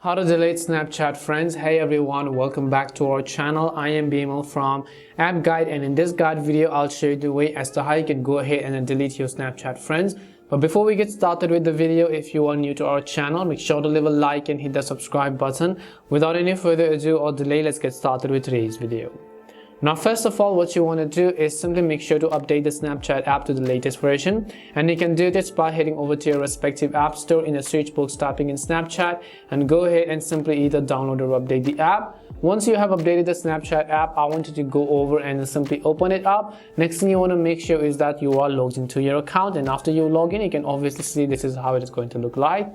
How to delete Snapchat friends. Hey everyone, welcome back to our channel. I am BML from App Guide, and in this guide video I'll show you the way as to how you can go ahead and delete your Snapchat friends. But before we get started with the video, if you are new to our channel, make sure to leave a like and hit the subscribe button. Without any further ado or delay, let's get started with today's video. Now first of all, what you want to do is simply make sure to update the Snapchat app to the latest version, and you can do this by heading over to your respective app store, in the search box typing in Snapchat, and go ahead and simply either download or update the app. Once you have updated the Snapchat app, I want you to go over and simply open it up. Next thing you want to make sure is that you are logged into your account, and after you log in, you can obviously see this is how it is going to look like.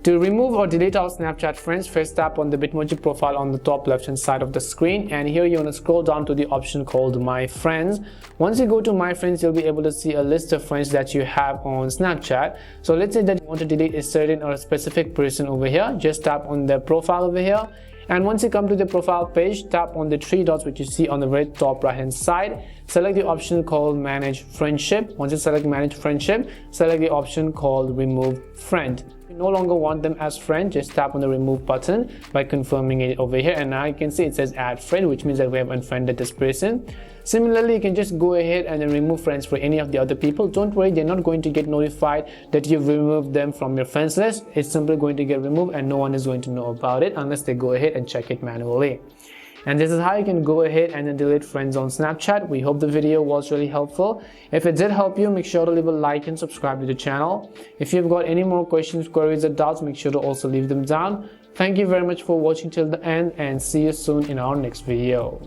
To remove or delete our Snapchat friends, first tap on the Bitmoji profile on the top left hand side of the screen, and here you want to scroll down to the option called My Friends. Once you go to My Friends, you'll be able to see a list of friends that you have on Snapchat. So let's say that you want to delete a certain or a specific person over here. Just tap on their profile over here, and once you come to the profile page, tap on the three dots which you see on the very top right hand side. Select the option called Manage Friendship. Once you select Manage Friendship, select the option called Remove Friend. If you no longer want them as friend, just tap on the remove button by confirming it over here, and now you can see it says add friend, which means that we have unfriended this person. Similarly, you can just go ahead and then remove friends for any of the other people. Don't worry, they're not going to get notified that you've removed them from your friends list. It's simply going to get removed and no one is going to know about it unless they go ahead and check it manually. And this is how you can go ahead and then delete friends on Snapchat. We hope the video was really helpful. If it did help you, make sure to leave a like and subscribe to the channel. If you've got any more questions, queries or doubts, make sure to also leave them down. Thank you very much for watching till the end, and see you soon in our next video.